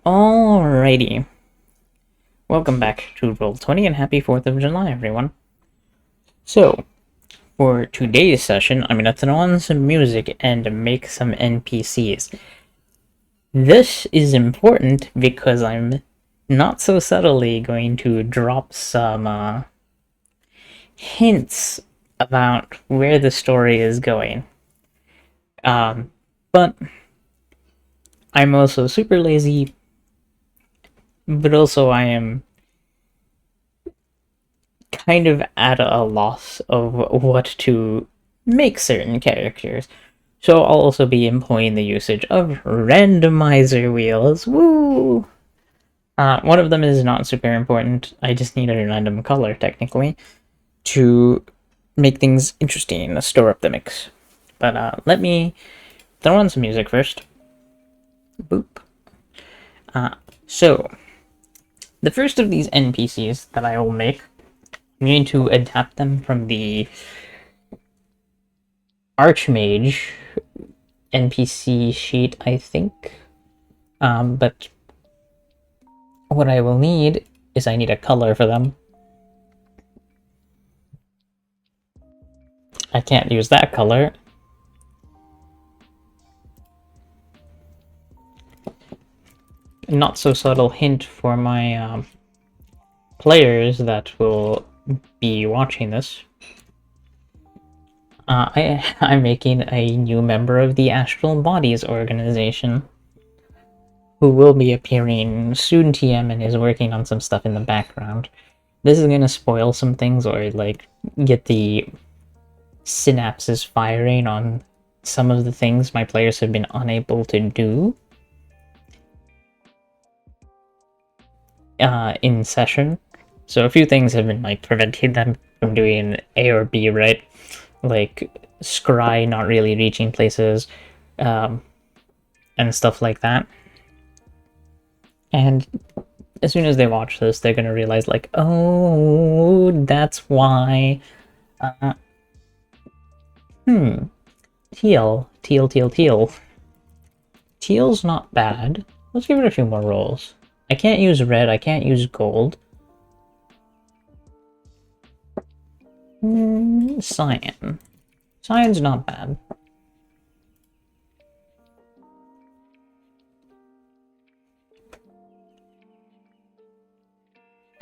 Alrighty, welcome back to Roll20 and happy 4th of July, everyone. So, for today's session, I'm gonna throw on some music and make some NPCs. This is important because I'm not so subtly going to drop some hints about where the story is going. But I'm also super lazy, but also I am kind of at a loss of what to make certain characters. So I'll also be employing the usage of randomizer wheels. Woo! One of them is not super important. I just need a random color, technically, to make things interesting, store up the mix. But let me throw on some music first. Boop. So, the first of these NPCs that I will make, I'm going to adapt them from the Archmage NPC sheet, I think. But what I will need is I need a color for them. I can't use that color. Not so subtle hint for my players that will be watching this. I'm making a new member of the Astral Bodies organization who will be appearing soon TM and is working on some stuff in the background. This is gonna spoil some things or like get the synapses firing on some of the things my players have been unable to do in session. So a few things have been like preventing them from doing A or B right, like scry not really reaching places, and stuff like that. And as soon as they watch this, they're gonna realize like, oh, that's why. Teal. Teal's not bad. Let's give it a few more rolls. I can't use red, I can't use gold. Cyan. Cyan's not bad.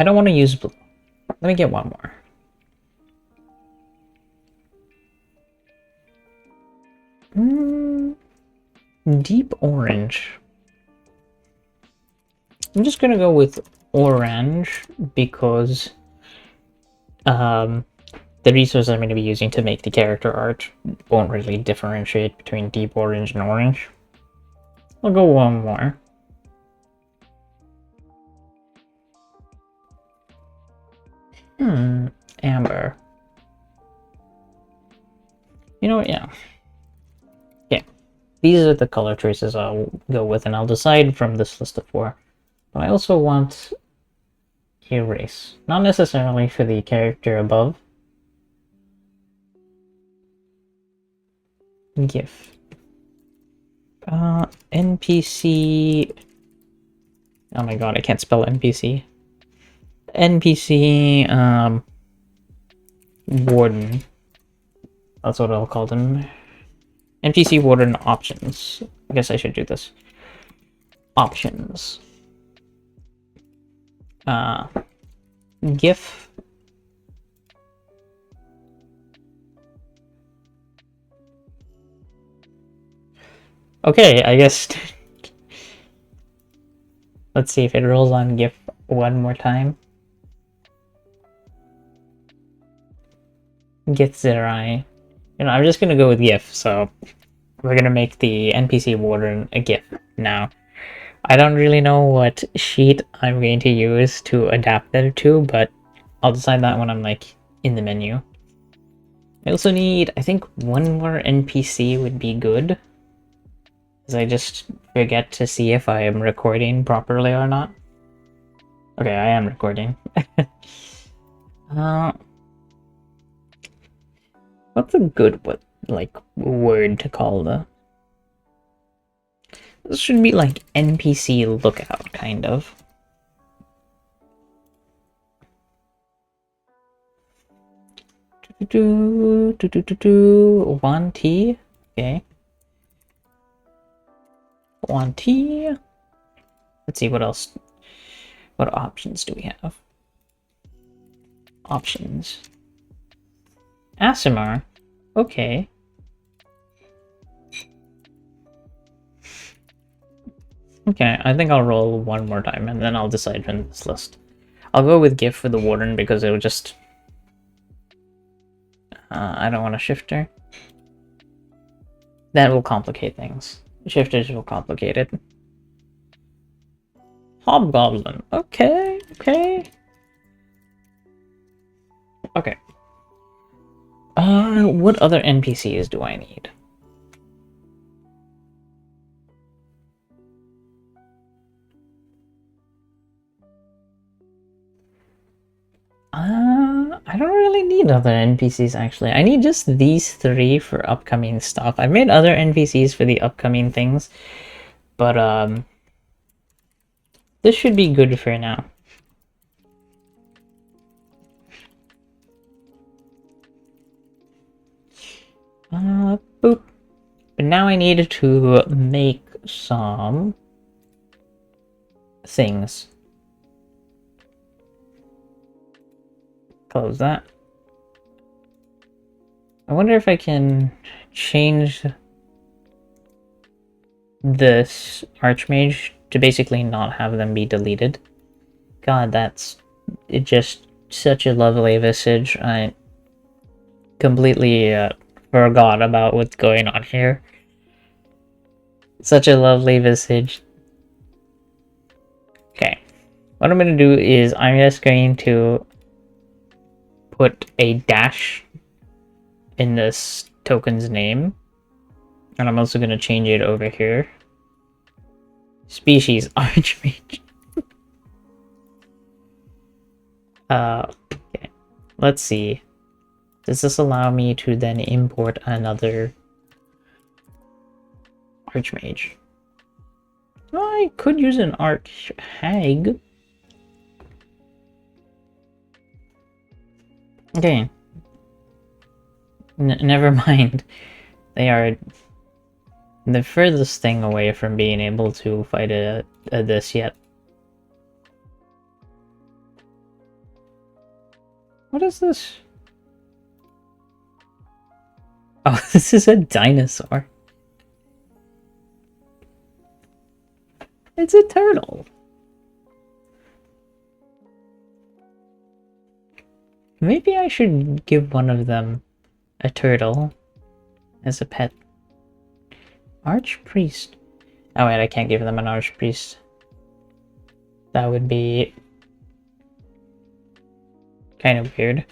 I don't want to use blue. Let me get one more. Deep orange. I'm just gonna go with orange because the resource I'm going to be using to make the character art won't really differentiate between deep orange and orange. I'll go one more. Amber. You know what, yeah. Okay, these are the color choices I'll go with, and I'll decide from this list of 4. But I also want a race. Not necessarily for the character above. GIF. NPC... Oh my god, I can't spell NPC. NPC, Warden. That's what I'll call them. NPC Warden options. I guess I should do this. Options. GIF. Okay, I guess... Let's see if it rolls on GIF one more time. GIF Zerai. You know, I'm just gonna go with GIF, so we're gonna make the NPC Warden a GIF now. I don't really know what sheet I'm going to use to adapt that to, but I'll decide that when I'm like in the menu. I also need, I think, one more NPC would be good. Because I just forget to see if I am recording properly or not. Okay, I am recording. What's a good word to call the... This should be like NPC lookout, kind of. One T. Okay. One T. Let's see what else. What options do we have? Options. Asimar. Okay. Okay, I think I'll roll one more time and then I'll decide from this list. I'll go with GIF for the Warden because it would just... I don't want a Shifter. That will complicate things. Shifters will complicate it. Hobgoblin. Okay, okay. Okay. What other NPCs do I need? I don't really need other NPCs, actually. I need just these three for upcoming stuff. I've made other NPCs for the upcoming things, but, this should be good for now. Boop. But now I need to make some things. Close that. I wonder if I can change this Archmage to basically not have them be deleted. God, that's just such a lovely visage. I completely forgot about what's going on here. Such a lovely visage. Okay, what I'm going to do is I'm just going to put a dash in this token's name, and I'm also going to change it over here. Species Archmage. Okay. Let's see. Does this allow me to then import another Archmage? I could use an Archhag. Okay. Never mind. They are the furthest thing away from being able to fight this yet. What is this? Oh, this is a dinosaur. It's a turtle. Maybe I should give one of them a turtle as a pet. Archpriest. Oh wait, I can't give them an Archpriest. That would be kind of weird.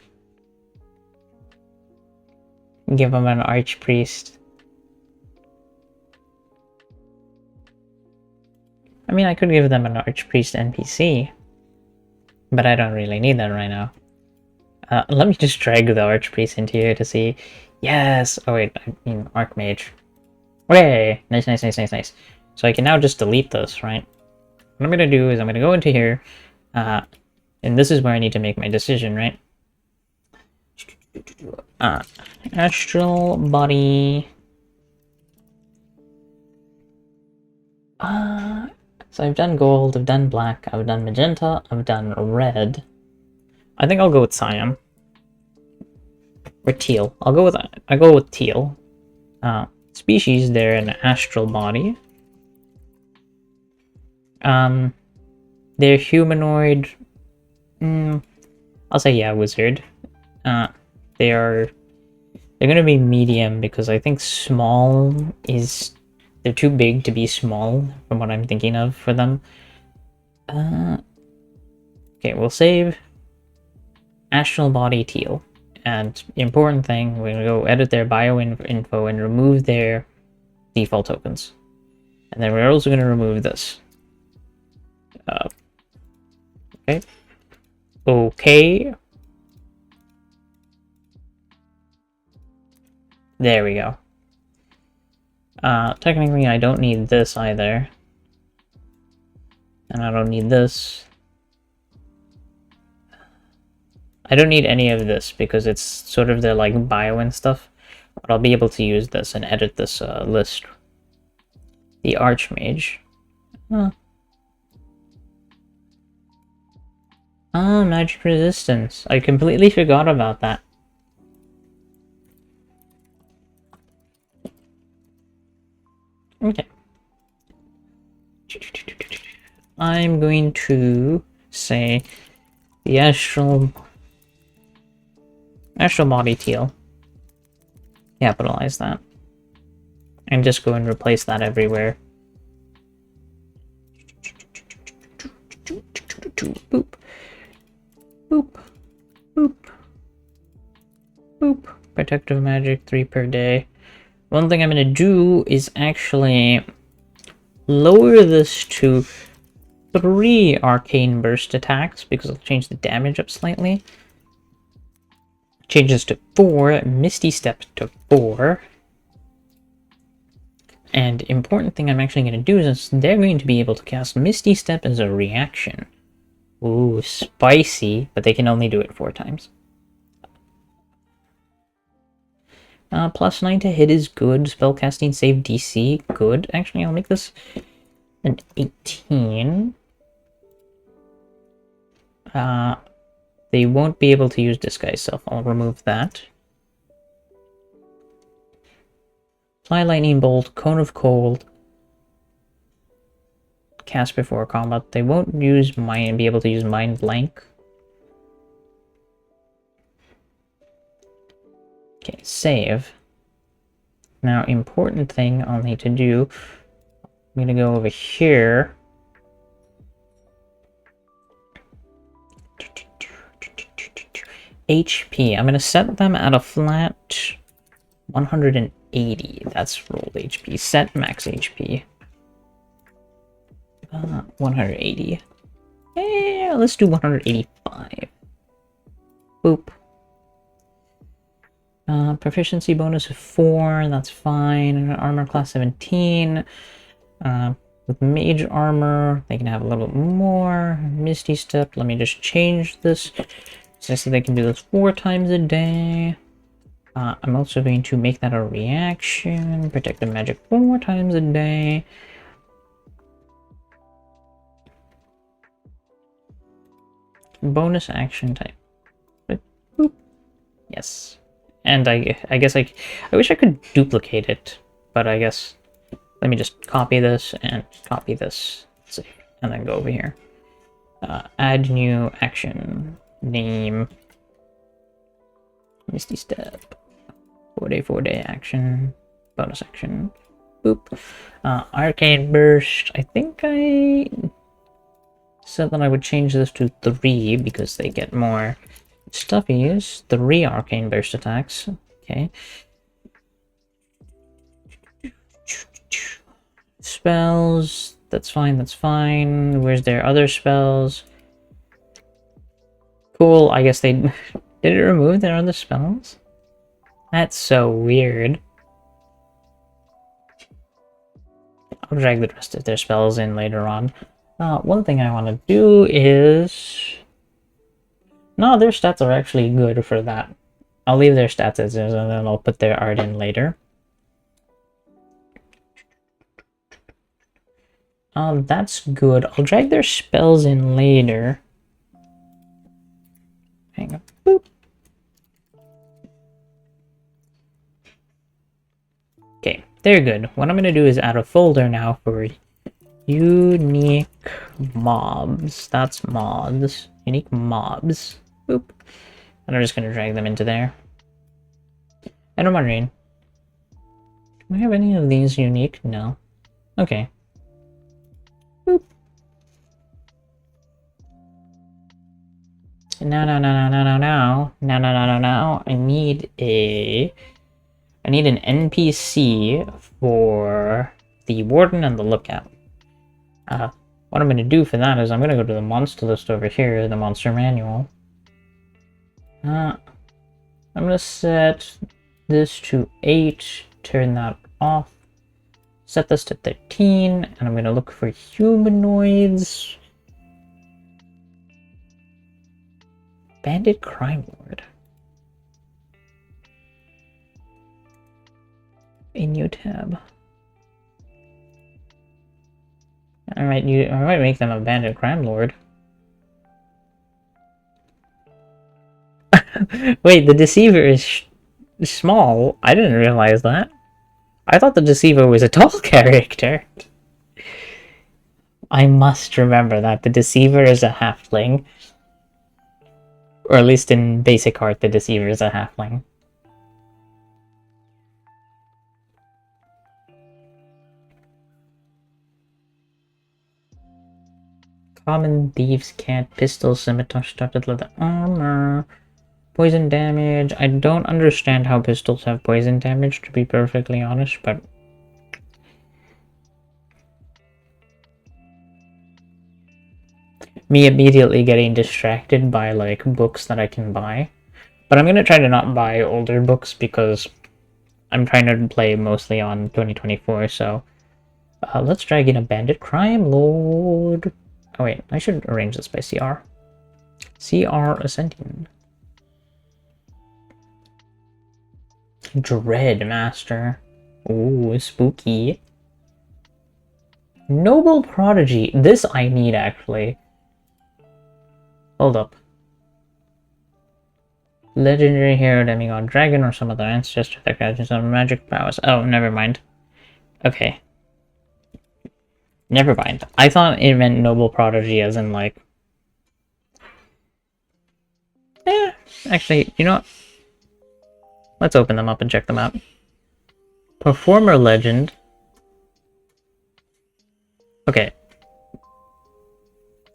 Give them an Archpriest. I mean, I could give them an Archpriest NPC, but I don't really need that right now. Let me just drag the Archpriest into here to see. Yes! Oh wait, I mean Archmage. Okay! Nice, nice, nice, nice, nice. So I can now just delete this, right? What I'm gonna do is I'm gonna go into here, and this is where I need to make my decision, right? Astral body. So I've done gold, I've done black, I've done magenta, I've done red. I think I'll go with cyan. Or teal. I go with teal. Species, they're an astral body. They're humanoid. I'll say yeah, wizard. They're gonna be medium because I think small is... They're too big to be small from what I'm thinking of for them. Okay, we'll save astral body teal. And important thing, we're gonna go edit their bio info and remove their default tokens. And then we're also gonna remove this. Okay. Okay. There we go. Technically I don't need this either. And I don't need this. I don't need any of this because it's sort of the like bio and stuff. But I'll be able to use this and edit this list. The Archmage. Huh. Ah, magic resistance. I completely forgot about that. Okay. I'm going to say the astral body teal. Capitalize that. And just go and replace that everywhere. Boop. Boop. Boop. Boop. Protective magic 3 per day. One thing I'm going to do is actually lower this to 3 arcane burst attacks because I'll change the damage up slightly. Change this to 4, Misty Step to 4. And important thing I'm actually going to do is they're going to be able to cast Misty Step as a reaction. Ooh, spicy, but they can only do it 4 times. +9 to hit is good. Spellcasting save DC, good. Actually, I'll make this an 18. They won't be able to use Disguise Self. I'll remove that. Fly Lightning Bolt, Cone of Cold. Cast before combat. They won't use be able to use Mind Blank. Okay, save. Now, important thing I'll need to do, I'm gonna go over here. HP, I'm gonna set them at a flat 180. That's rolled HP. Set max HP. 180. Yeah, let's do 185. Boop. Proficiency bonus of 4, that's fine. Armor class 17. With mage armor, they can have a little bit more. Misty Step, let me just change this. So they can do this 4 times a day. I'm also going to make that a reaction. Protective magic 4 times a day. Bonus action type. Boop. Yes. And I guess I wish I could duplicate it, but I guess let me just copy this and copy this. Let's see, and then go over here. Add new action. Name. Misty Step. 4-day action. Bonus action. Boop. Arcane Burst. I think I said that I would change this to 3 because they get more stuffies. 3 Arcane Burst attacks. Okay. Spells. That's fine, that's fine. Where's their other spells? Cool, I guess they... Did it remove their other spells? That's so weird. I'll drag the rest of their spells in later on. One thing I want to do is... No, their stats are actually good for that. I'll leave their stats as is, and then I'll put their art in later. That's good. I'll drag their spells in later. Hang on. Boop. Okay, they're good. What I'm going to do is add a folder now for unique mobs. That's mobs. Unique mobs. Boop. And I'm just going to drag them into there. And I'm wondering, do we have any of these unique? No. Okay. Boop. Now. I need an NPC for the Warden and the Lookout. What I'm going to do for that is I'm going to go to the monster list over here, the monster manual. I'm going to set this to 8, turn that off. set this to 13, and I'm gonna look for humanoids. Bandit Crime Lord. A new tab. I might make them a bandit crime lord. Wait, the deceiver is small. I didn't realize that. I thought the deceiver was a tall character. I must remember that the deceiver is a halfling. Or at least in basic art, the deceiver is a halfling. Common thieves can't pistol, scimitar, studded leather armor. Poison damage. I don't understand how pistols have poison damage, to be perfectly honest, but... me immediately getting distracted by, like, books that I can buy. But I'm gonna try to not buy older books because I'm trying to play mostly on 2024, so... let's drag in a Bandit Crime Lord. Oh wait, I should arrange this by CR. CR Ascending. Dread Master. Ooh, spooky. Noble Prodigy. This I need, actually. Hold up. Legendary hero, demigod, dragon, or some other ancestor that grants some magic powers. Oh, never mind. Okay. Never mind. I thought it meant Noble Prodigy as in, like... actually, you know what? Let's open them up and check them out. Performer Legend. Okay.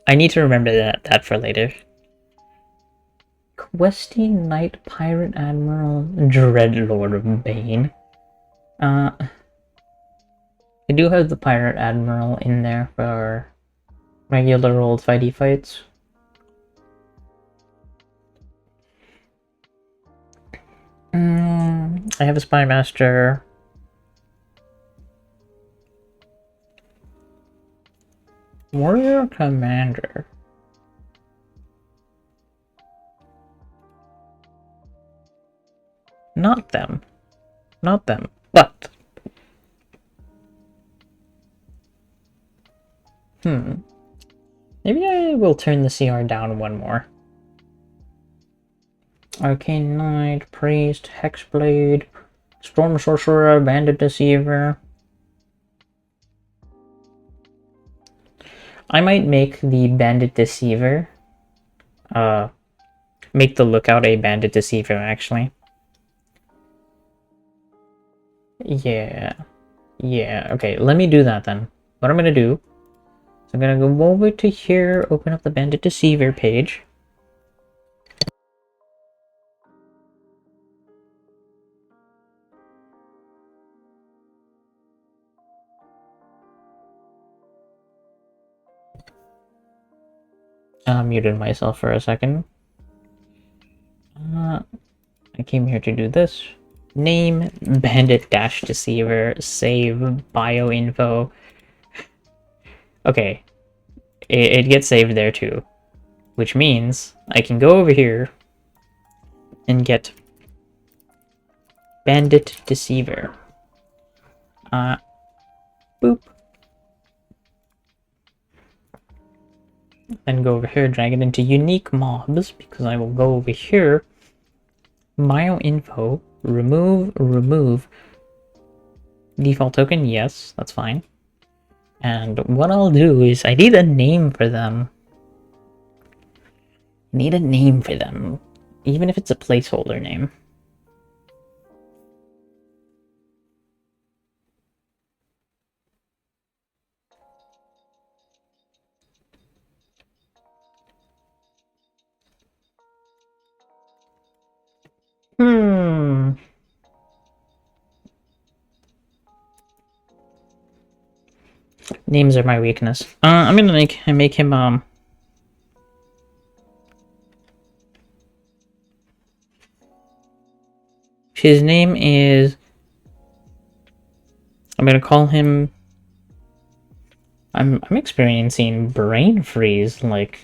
I need to remember that for later. Questing Knight, Pirate Admiral, Dreadlord of Bane. I do have the Pirate Admiral in there for regular old fighty fights. I have a Spy Master. Warrior Commander. Not them. Not them. But... maybe I will turn the CR down one more. Arcane Knight, Priest, Hexblade, Storm Sorcerer, Bandit Deceiver. I might make the Bandit Deceiver. Make the Lookout a Bandit Deceiver, actually. Yeah. Yeah, okay, let me do that then. What I'm gonna do is I'm gonna go over to here, open up the Bandit Deceiver page. I muted myself for a second. I came here to do this. Name, Bandit-Deceiver, save, bio info. Okay, it gets saved there too. Which means I can go over here and get Bandit Deceiver. Boop. Then go over here, drag it into unique mobs, because I will go over here. Bio info, remove. Default token, yes, that's fine. And what I'll do is I need a name for them. Need a name for them, even if it's a placeholder name. Names are my weakness. I'm gonna make him his name is I'm gonna call him... I'm experiencing brain freeze, like,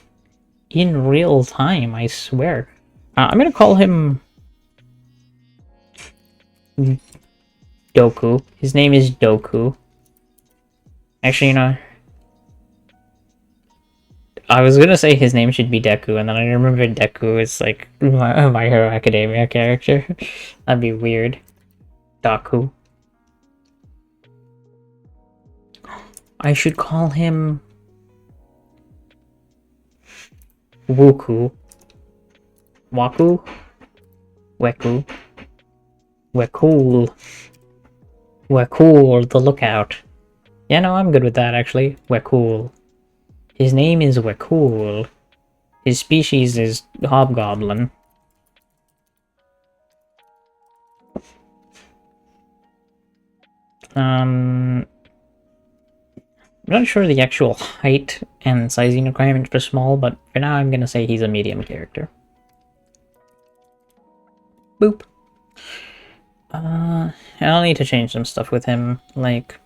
in real time, I swear. I'm gonna call him... Doku. His name is Doku. Actually, you know... I was gonna say his name should be Deku, and then I remembered Deku is like My Hero Academia character. That'd be weird. Daku. I should call him... Wuku. Waku? Weku. Wekul. Wekul, the lookout. Yeah, no, I'm good with that, actually. Wekul. His name is Wekul. His species is Hobgoblin. I'm not sure the actual height and sizing requirements for small, but for now I'm gonna say he's a medium character. Boop. I'll need to change some stuff with him, like...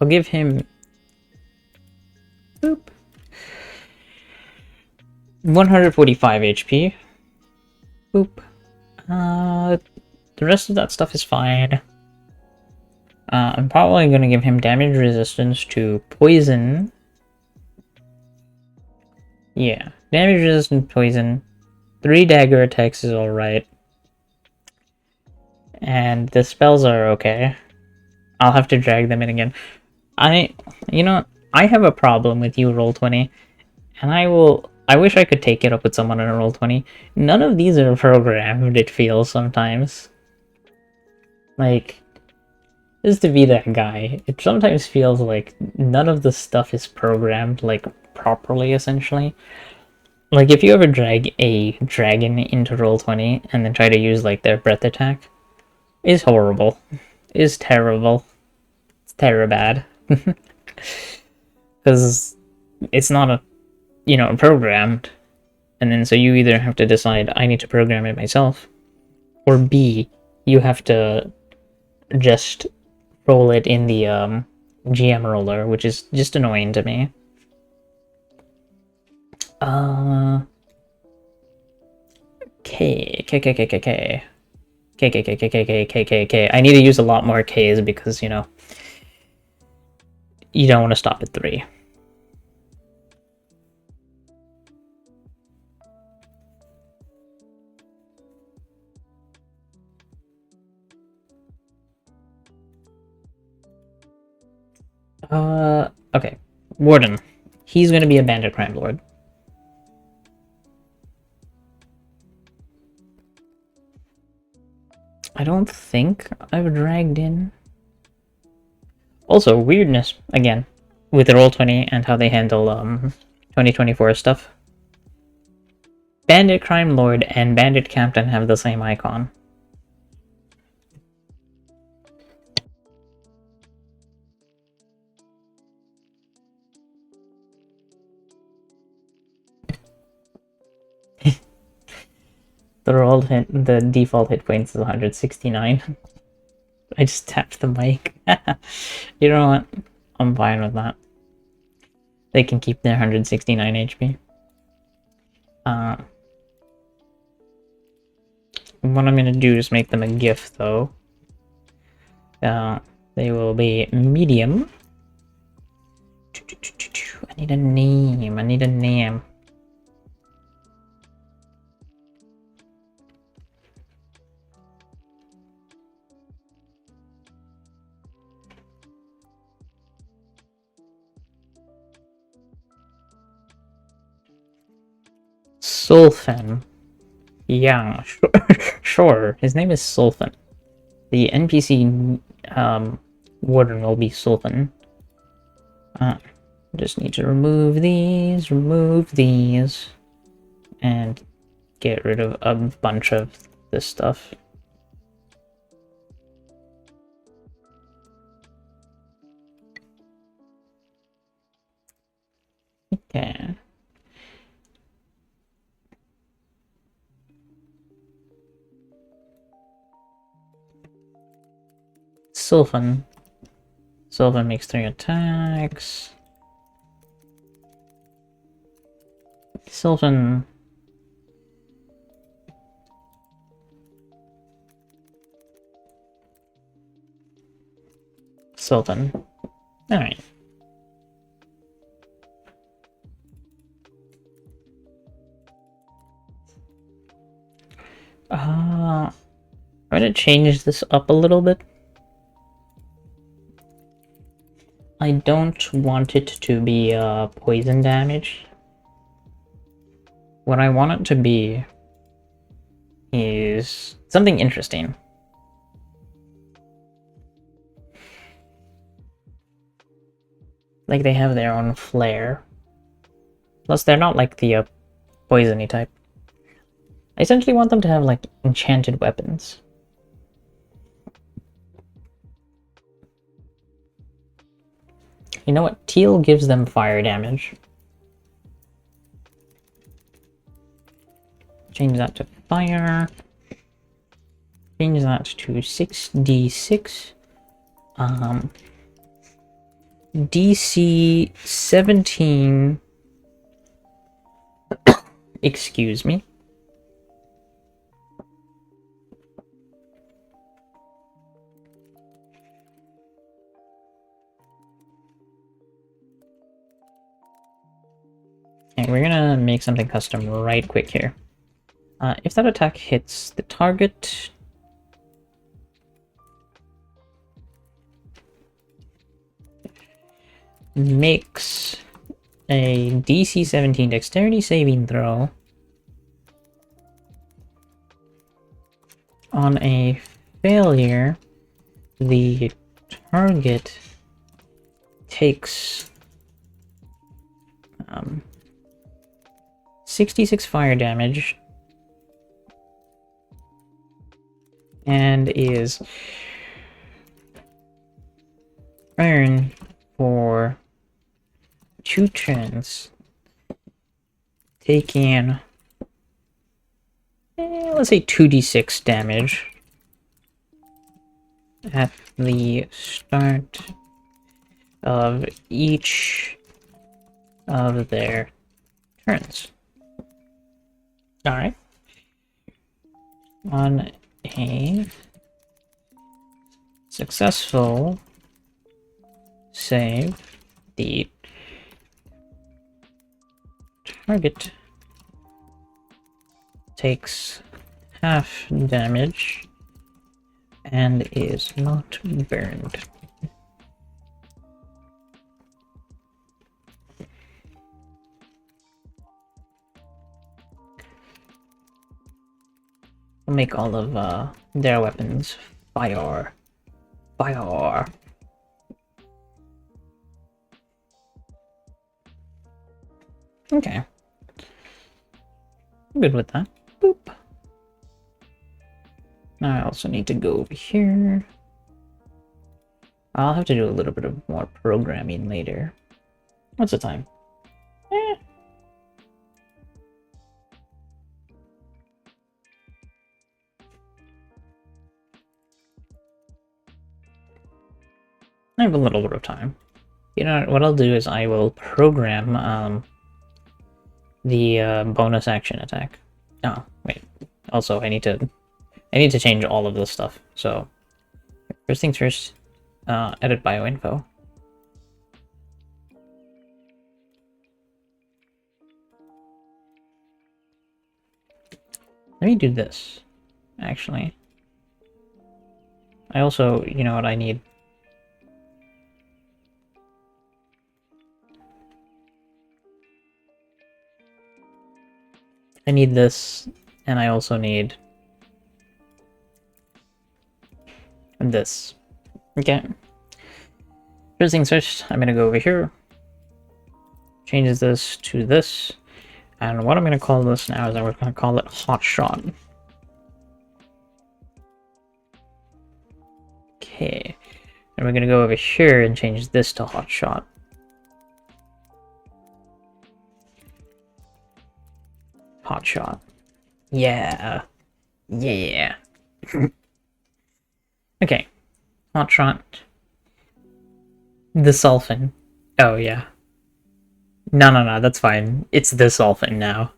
I'll give him... Boop. 145 HP. Boop. The rest of that stuff is fine. I'm probably gonna give him damage resistance to poison. Yeah, damage resistant poison. 3 dagger attacks is alright. And the spells are okay. I'll have to drag them in again. You know, I have a problem with you, Roll20, and I wish I could take it up with someone in a Roll20. None of these are programmed, it feels sometimes. Like, just to be that guy, it sometimes feels like none of the stuff is programmed, like, properly, essentially. Like, if you ever drag a dragon into Roll20 and then try to use, like, their breath attack, it's horrible. It's terrible. It's terribad. Because it's not a, you know, programmed. And then so you either have to decide, I need to program it myself, or B, you have to just roll it in the GM roller, which is just annoying to me. K. I need to use a lot more Ks because, you know, you don't want to stop at 3. Okay. Warden. He's gonna be a bandit crime lord. I don't think I've dragged in... Also, weirdness, again, with the Roll20 and how they handle 2024 stuff. Bandit Crime Lord and Bandit Captain have the same icon. The default hit points is 169. I just tapped the mic. You know what? I'm fine with that. They can keep their 169 HP. What I'm gonna do is make them a GIF, though. They will be medium. I need a name. Sulfan. Yeah, sure. His name is Sulfan. The NPC warden will be Sulfan. Just need to remove these, and get rid of a bunch of this stuff. Okay. Sulfan. Sylvan makes 3 attacks. Sylvan... Sylvan. Alright. I'm gonna change this up a little bit. I don't want it to be poison damage. What I want it to be is something interesting. Like they have their own flair. Plus they're not like the poisony type. I essentially want them to have like enchanted weapons. You know what? Teal gives them fire damage. Change that to fire. Change that to 6d6. DC 17. Excuse me. Okay, we're gonna make something custom right quick here. If that attack hits the target, makes a DC 17 dexterity saving throw. On a failure, the target takes 66 fire damage and is burned for 2 turns, taking let's say 2d6 damage at the start of each of their turns. Alright. On a successful save, the target takes half damage and is not burned. We'll make all of their weapons fire. Fire. Okay. I'm good with that. Boop. Now I also need to go over here. I'll have to do a little bit of more programming later. What's the time? I have a little bit of time. You know what I'll do is I will program the bonus action attack. Oh, wait. Also, I need to change all of this stuff. So, first things first, edit bioinfo. Let me do this, actually. I also, you know what I need? I need this, and I also need this. Okay. First things first, I'm gonna go over here, changes this to this, and what I'm gonna call this now is I'm gonna call it Hot Shot. Okay. And we're gonna go over here and change this to Hot Shot. Hot Shot. Yeah. Yeah. Okay. Hot Shot. The Sulfin. Oh, yeah. No, that's fine. It's the Sulfin now.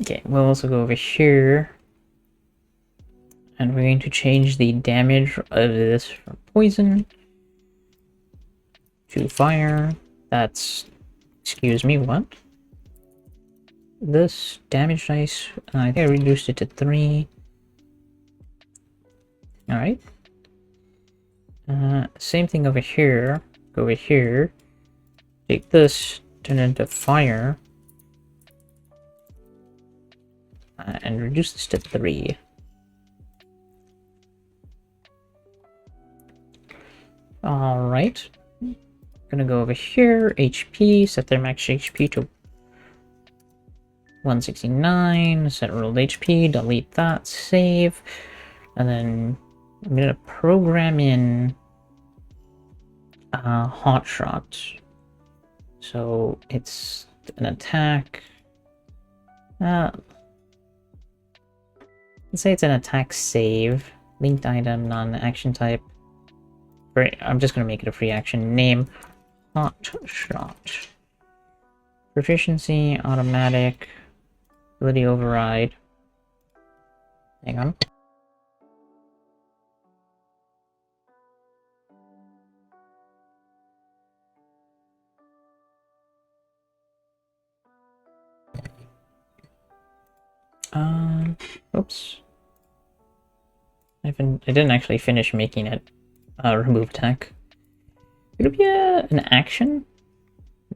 Okay, we'll also go over here. And we're going to change the damage of this from poison to fire. That's... Excuse me, what? This damage dice, I think I reduced it to 3. Alright. Same thing over here. Go over here. Take this, turn it into fire. And reduce this to 3. Alright. Gonna go over here, HP, set their max HP to 169, set rolled HP, delete that, save, and then I'm gonna program in Hot Shot. So it's an attack. Let's say it's an attack save, linked item, non-action type. I'm just gonna make it a free action. Name Hot Shot. Proficiency, automatic, ability override. Hang on. Oops. I didn't actually finish making it remove attack. Would it be an action?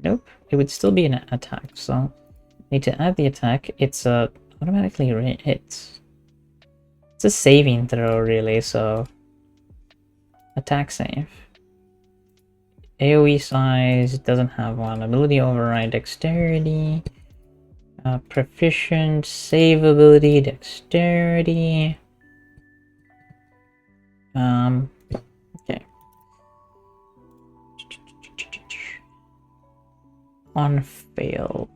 Nope. It would still be an attack, so need to add the attack. It's automatically hits. It's a saving throw, really, so attack save. AoE size doesn't have one. Ability override, dexterity. Proficient, save ability, dexterity. Okay. On fail.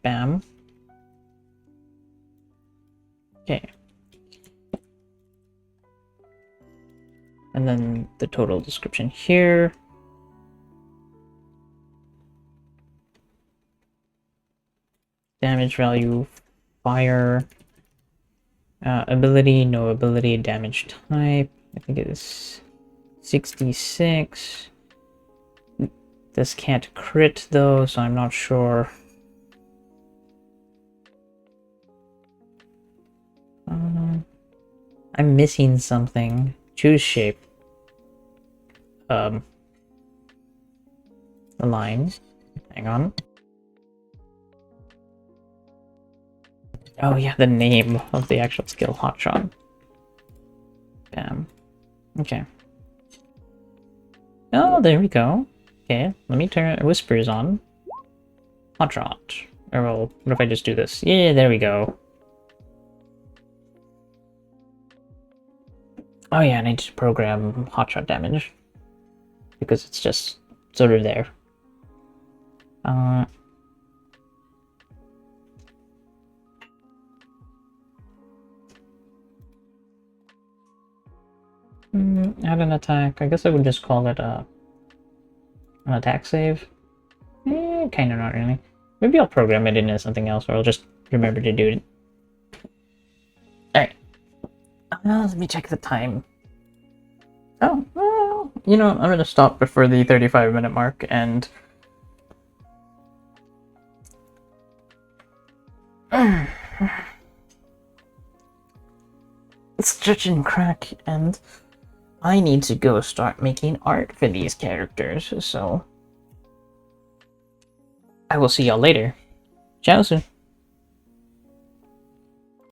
Bam. Okay. And then the total description here. Damage value, fire. Ability, no ability, damage type. I think it is 66. This can't crit though, so I'm not sure. I'm missing something. Choose shape. The line. Hang on. Oh yeah, the name of the actual skill, Hotshot. Bam. Okay. Oh, there we go. Okay, let me turn whispers on. Hotshot. Or well, what if I just do this? Yeah, there we go. Oh yeah, I need to program hotshot damage. Because it's just sort of there. Add an attack. I guess I would just call it an attack save. Kinda not really. Maybe I'll program it into something else, or I'll just remember to do it. Alright. Let me check the time. Oh, well, you know, I'm gonna stop before the 35-minute mark and... stretch and crack, and I need to go start making art for these characters, so I will see y'all later. Ciao soon.